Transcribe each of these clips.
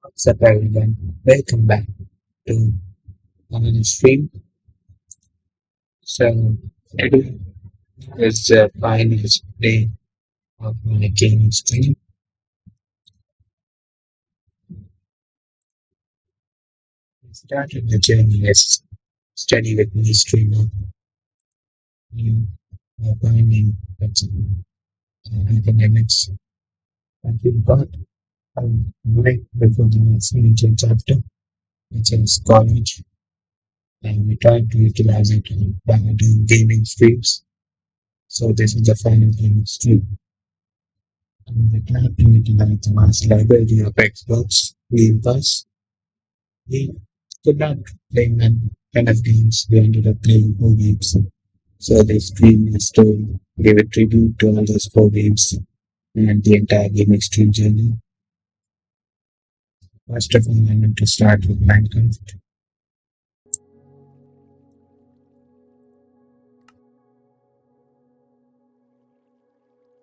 What's up, everyone? Welcome back to another stream. So, today is the final day of my gaming stream. I started the journey as study with me streamer in finding academics. And we got a break before the next major chapter, which is college, and we tried to utilize it by doing gaming streams. So, this is the final gaming stream. And we tried to utilize the vast library of Xbox Game Pass. We could not play many kind of games. We ended up playing four games. So the stream is to give a tribute to all those four games and the entire gaming stream journey. First of all, I want to start with Minecraft.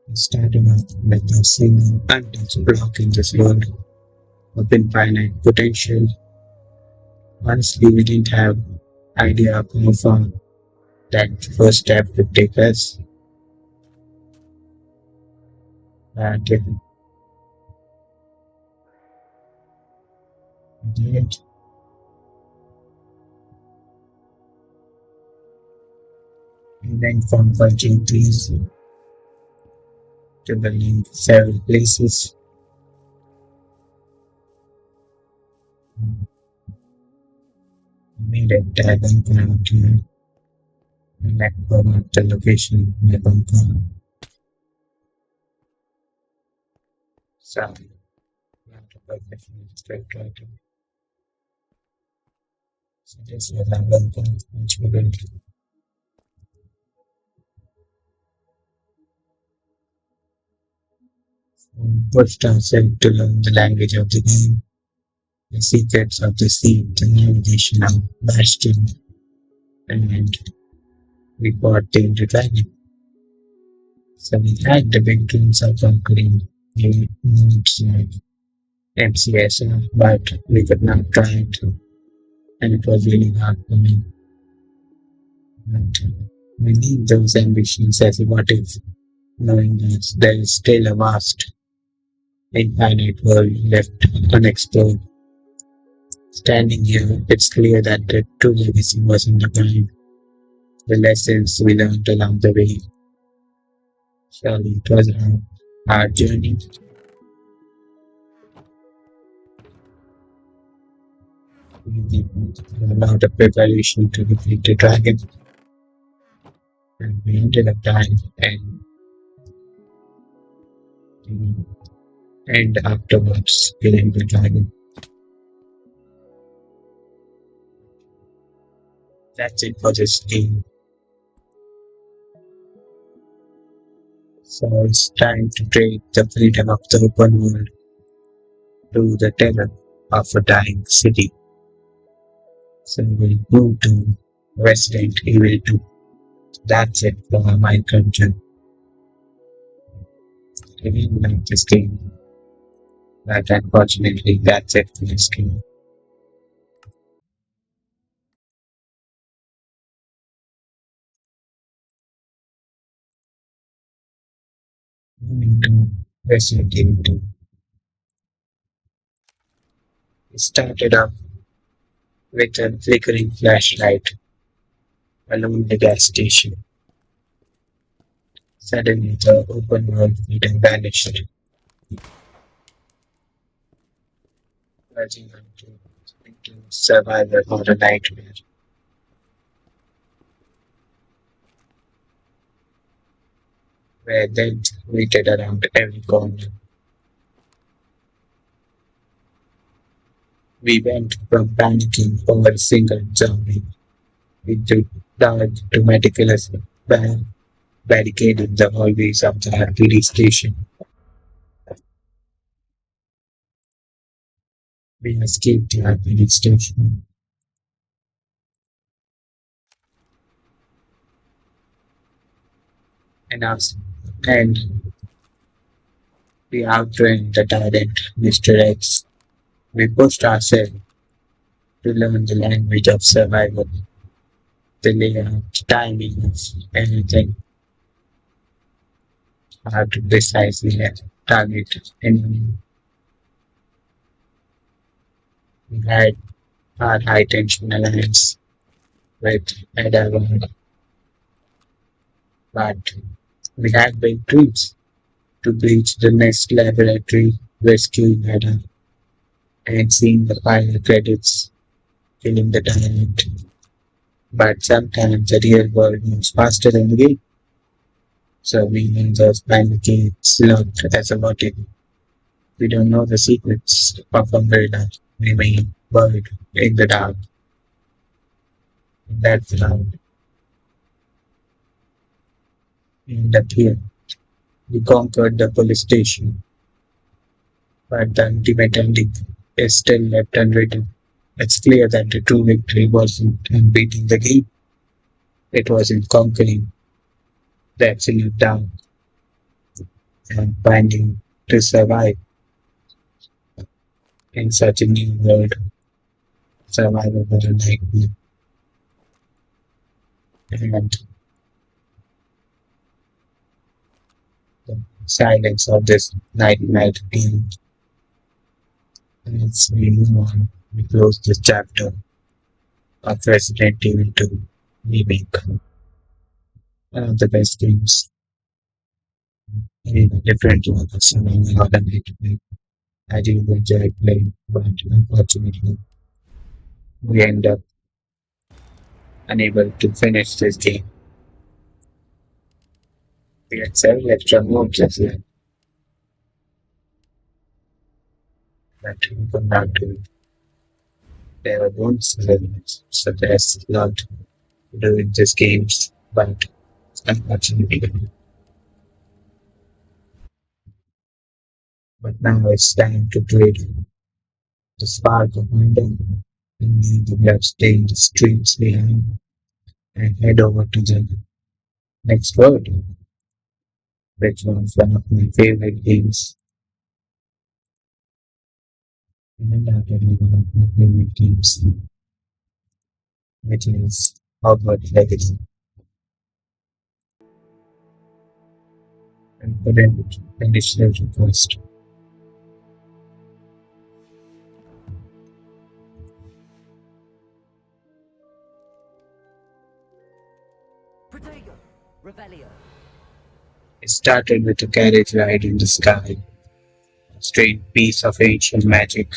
I started off with a single untouched block in this world of infinite potential. Honestly, we didn't have idea of how far that first step would take us. But we did. We went from virgin trees to building several places. We made a tavern out here and let go of the location in the bunker. So, not a professional scriptwriter. So this was our bunker which we built. We pushed ourselves to learn the language of the game, the secrets of the sea, the navigation of Bastion, and we fought the dragon. So we had the big dreams of conquering new modes like MCSR, but we could not try it, and it was really hard for me. But we leave those ambitions as a what if, knowing that there is still a vast, infinite world left unexplored. Standing here, it's clear that the true legacy was in the grind, the lessons we learned along the way. Surely it was a hard journey. We did a lot of preparation to defeat the dragon, and we ended up dying and afterwards killing the dragon. That's it for this game. So it's time to trade the freedom of the open world to the terror of a dying city. So we'll move to Resident Evil 2. That's it for my country. I really like this game, but unfortunately that's it for this game. Moving to Resident Evil 2. It started off with a flickering flashlight along the gas station. Suddenly the open world freedom vanished, merging into survival or a nightmare. Where death waited around every corner. We went from panicking over a single zombie into dark to meticulous barricading the hallways of the RPD station. We escaped the RPD station and asked, and we outran the tyrant, Mr. X. We pushed ourselves to learn the language of survival, the layout, timing of anything, how to precisely target enemy. We had our high tension alliance with Adawan, but we had big dreams to breach the next laboratory, rescue Ada, and seeing the final credits filling the diamond. But sometimes the real world moves faster than the game, so we can just panicking slot as a motive. We don't know the secrets of umbrella. We may buried in the dark. That's how we end up here. We conquered the police station, but the ultimate ending is still left unwritten. It's clear that the true victory wasn't in beating the game, it was in conquering the absolute doubt and finding to survive in such a new world. Survival was a nightmare. And the silence of this nightmare being as we move on, we close this chapter of Resident Evil 2 remake. One of the best games in different levels and another nightmare. I do enjoy playing, but unfortunately, we end up unable to finish this game. We had several extra modes as well, but we could not do it. There were modes that suggest a lot to do in these games, but unfortunately, but now it's time to trade the spark of wonder and leave the bloodstained streets behind and head over to the next world, which was one of my favorite games, and undoubtedly one of my favorite games, which is Hogwarts Legacy. And couldn't finish the request. Protego! Revelio! It started with a carriage ride in the sky, a strange piece of ancient magic,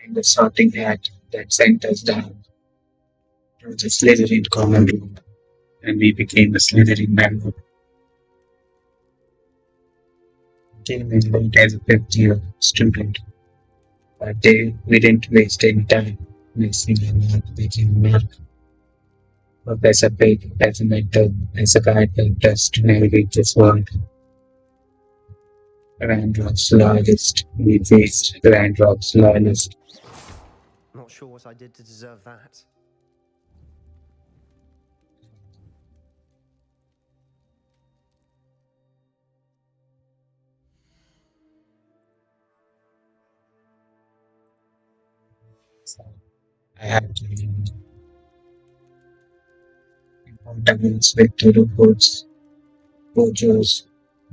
and a sorting hat that sent us down to the Slytherin common room, and we became a Slytherin member. Came in late as a fifth year student, but we didn't waste any time missing a mark, making a mark. Professor Pig as a mentor, as a guide helped us to navigate this world. Randrock's loyalist, we faced Randrock's loyalist. Not sure what I did to deserve that. So I had to be contacts with the robots, Bojos,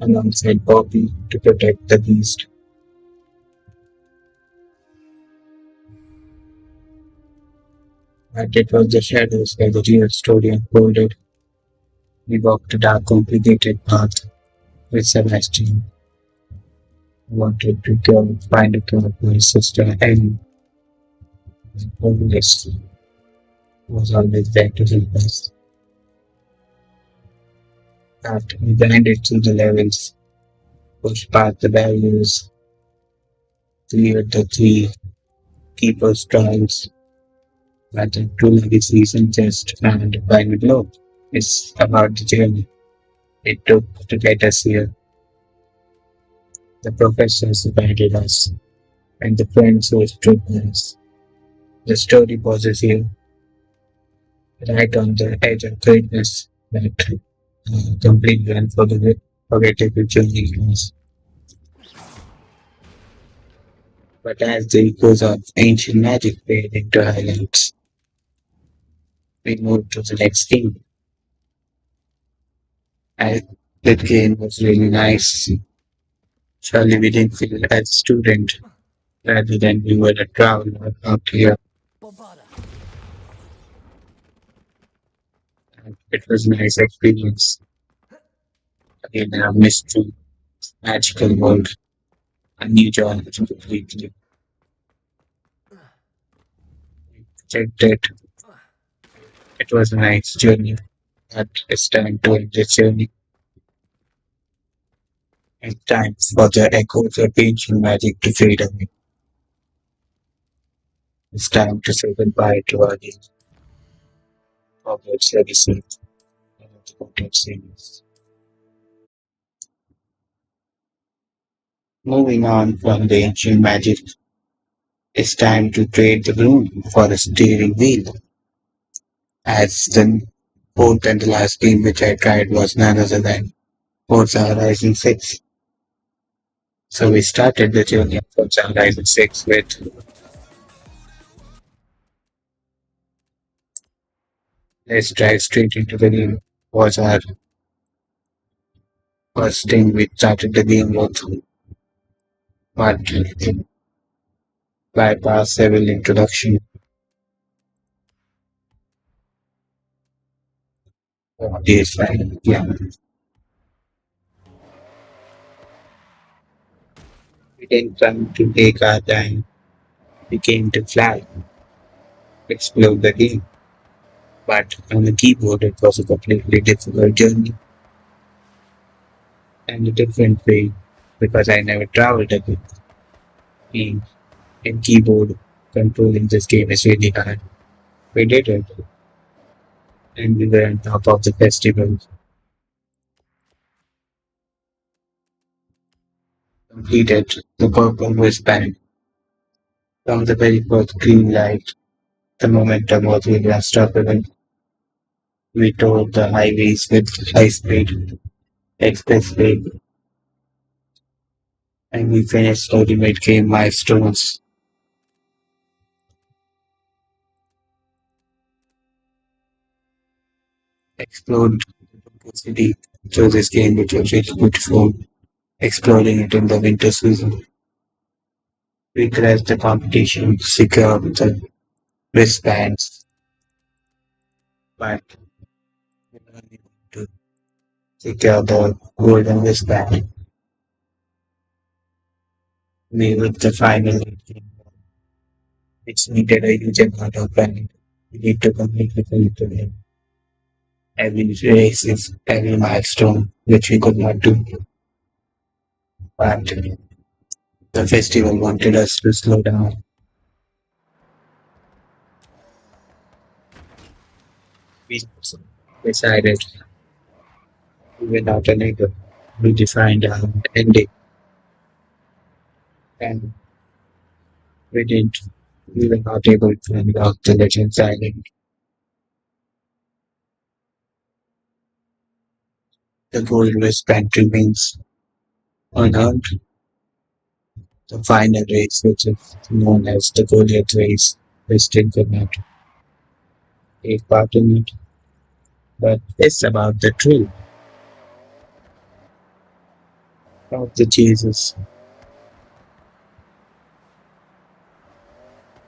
alongside Bobby to protect the beast. But it was the shadows where the real story unfolded. We walked a dark, complicated path with Sebastian, who wanted to go find a cure for his sister Ellie, and Police was always there to help us. After we grinded through the levels, pushed past the barriers, cleared the three keepers' trials, but the true legacy isn't just found by the globe. It's about the journey it took to get us here. The professors who guided us, and the friends who stood by us. The story pauses here, right on the edge of greatness, that completely unforgettable journey was. But as the echoes of ancient magic fade into highlights, we moved to the next game. And that game was really nice. Surely we didn't feel as a student rather than we were a traveler out here. Bombarda. And it was a nice experience in a mystery, magical world, a new genre completely. Checked it. It was a nice journey. But it's time to end this journey. It's time for the echoes of ancient magic to fade away. It's time to say goodbye to our dear Hogwarts legacy and the content series. Moving on from the ancient magic, it's time to trade the broom for a steering wheel. As the fourth and the last game which I tried was none other than Forza Horizon 6. So we started the journey of Forza Horizon 6 with let's dive straight into the game. Was our first thing we started the game with, but bypass several introduction of this and yeah. We didn't come to take our time. We came to fly, explore the game. But on the keyboard it was a completely difficult journey and a different way because I never traveled again. Being in keyboard controlling this game is really hard. We did it and we were on top of the festival, completed the purple wristband. From the very first green light, the momentum was really unstoppable. We tore the highways with high speed expressway and we finished the ultimate game milestones. Explored the city through this game which was really beautiful, exploring it in the winter season. We crashed the competition, secured the wristbands, but we were unable to secure the golden wristband. We with the final game, which needed a huge amount of planning. We need to completely commit to him. Every race is every milestone, which we could not do. But the festival wanted us to slow down. We decided we were not unable. We defined our ending and we didn't. We were not able to unlock the Legends Island. The gold wristband remains unearned. The final race, which is known as the Goliath race, we still could not take part in it. But it's about the thrill of the chases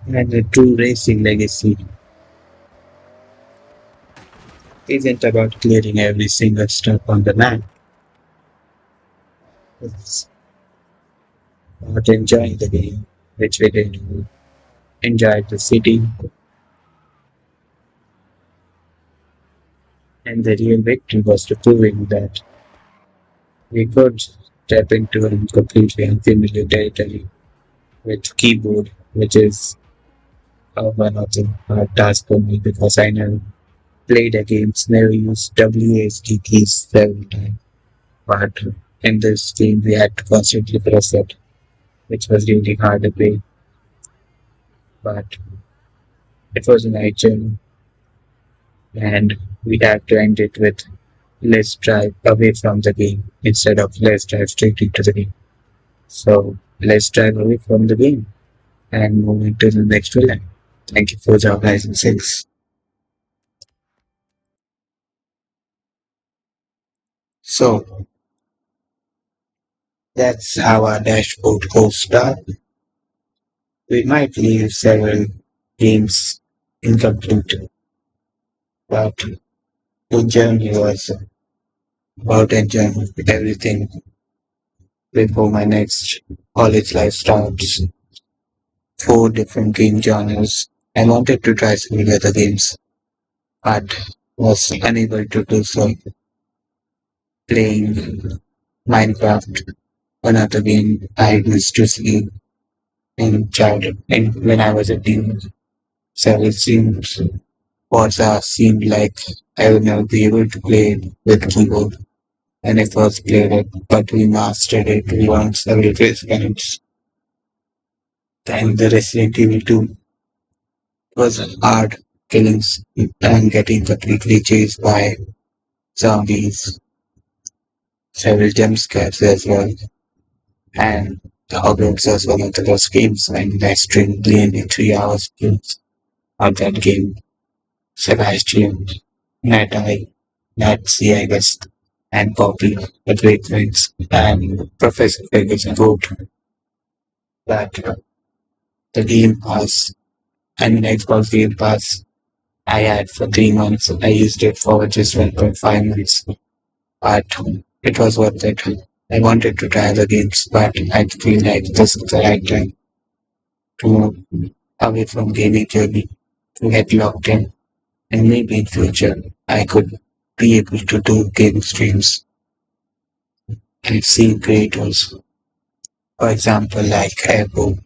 and the true racing legacy isn't about clearing every single step on the map. It's about enjoying the game, which we did. We enjoyed the city, and the real victory was to proving that we could step into a completely unfamiliar territory with keyboard, which is one of the hard tasks for me because I never played a game, never used WASD keys several times. But in this game, we had to constantly press it, which was really hard to play. But it was a night journey, and we had to end it with let's drive away from the game instead of let's drive straight into the game. So let's drive away from the game. and moving to the next villain. Thank you for the Horizon 6. So that's how our dashboard goes start. We might leave several games incomplete, but the journey was about enjoying everything before my next college life starts. Four different game genres. I wanted to try some other games, but was unable to do so. Playing Minecraft, another game I used to see in childhood, and when I was a teen. So it seems Forza seemed like I would never be able to play it with keyboard when I first played it, but we mastered it. We won several race games. And the Resident Evil 2 was hard killings and getting completely chased by zombies, several jump scares as well. And the Hogwarts was one of the best games when I streamed nearly 3 hours of that game. Sebastian, Nat I, Nat C, I guess, and Poppy, the great friends, and Professor Ferguson wrote that the Game Pass, I mean Xbox Game Pass, I had for 3 months. I used it for just 1.5 minutes, but it was worth it. I wanted to try other games, but I feel like this is the right time to move away from gaming journey to get locked in, and maybe in future I could be able to do game streams. I've seen creators, for example, like Apple,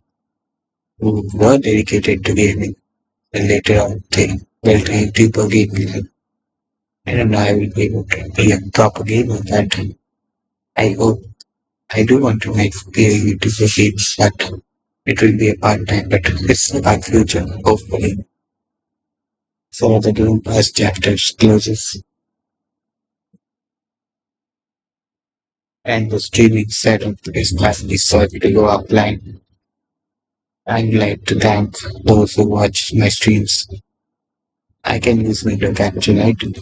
who were dedicated to gaming, and later on they built a deeper gaming life. I don't know, I will be able to be a proper gamer, but I hope I do want to make beautiful games, but it will be a part time, but it's my future, hopefully. So the Game Pass chapters closes and the streaming setup is finally set to go offline. I'd like to thank those who watch my streams. I can use video capture item.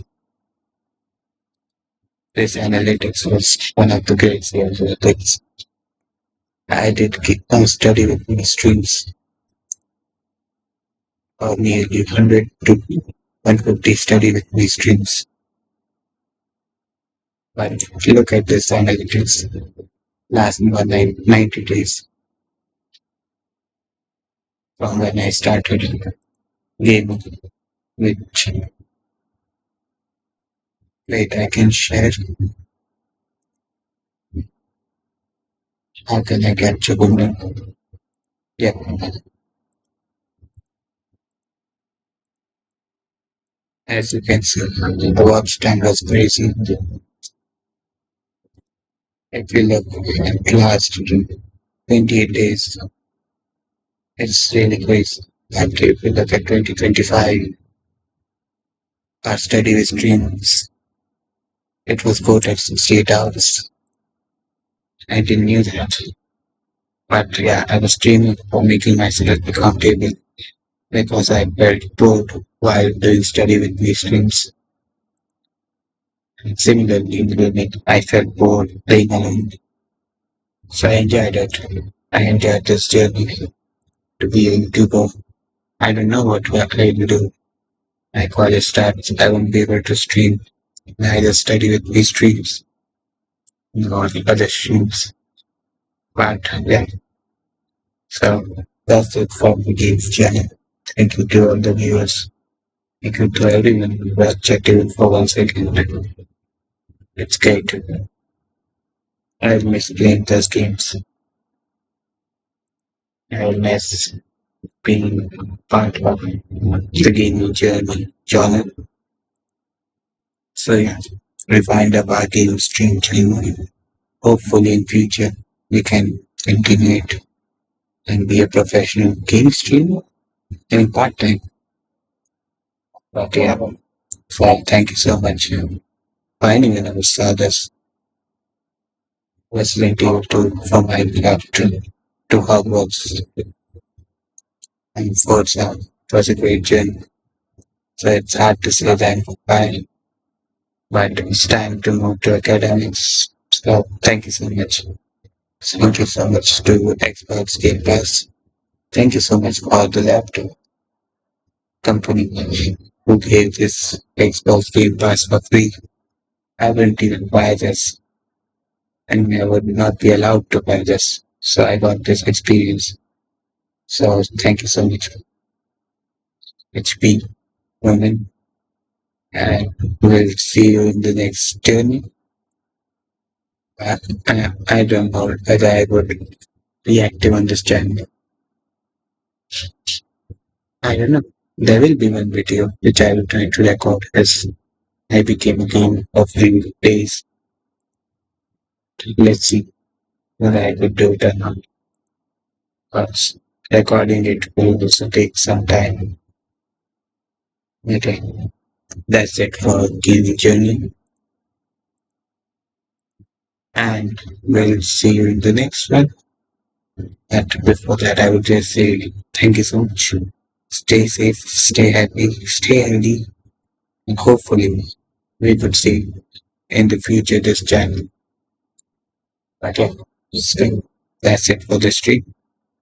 This analytics was one of the great things. I did study with my streams or nearly 100 to 150 study with my streams. But if you look at this analytics, last 90 days from when I started gaming, which wait, I can share. How can I capture movement? Yeah, as you can see, the watch time was crazy. If you look at last 28 days, it's really crazy. And if you look at 2025, our study with streams, it was quoted at 68 hours. I didn't knew that. But yeah, I was streaming for making myself comfortable because I felt bored while doing study with these streams. And similarly, in gaming, I felt bored playing alone. So I enjoyed it. I enjoyed this journey to be a YouTuber. I don't know what I will do. My college starts, I won't be able to stream. Neither study with these streams nor other streams. But yeah, so that's it for the games channel. Thank you to all the viewers. Thank you to everyone who has checked in for 1 second. It's great. I miss playing those games. I miss being part of the gaming journey genre. So yeah, we find up our game stream team. Hopefully in future we can continue it and be a professional game streamer in part time. But yeah, so thank you so much for anyone who saw this listening to from Minecraft to Hogwarts. And fourth, it was a great journey. So it's hard to say that goodbye, but it's time to move to academics. So thank you so much. Thank you so much to Experts Game Pass. Thank you so much for the laptop company who gave this Xbox Game Pass for free. I wouldn't even buy this and I would not be allowed to buy this. So I got this experience. So thank you so much, HP woman, and we'll see you in the next journey. I don't know whether I would be active on this channel. I don't know. There will be one video which I will try to record as I became a game of few days. Let's see whether I could do it or not. But recording it will also take some time. Okay, that's it for gaming journey, and we'll see you in the next one. And before that, I would just say thank you so much. Stay safe, stay happy, stay healthy, and hopefully we could see in the future this channel. Okay, so that's it for the stream.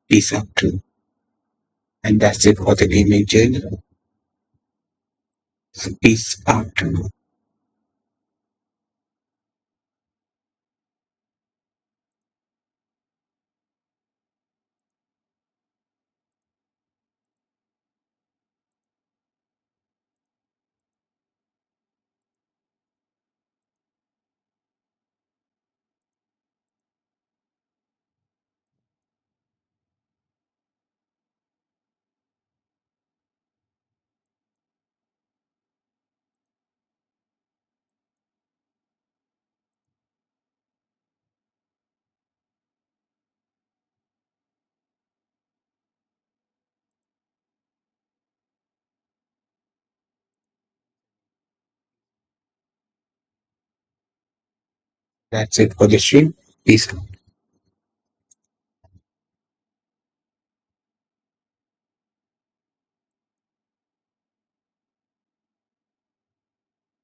Peace out. And that's it for the gaming journey. Peace out. That's it for the stream. Peace out.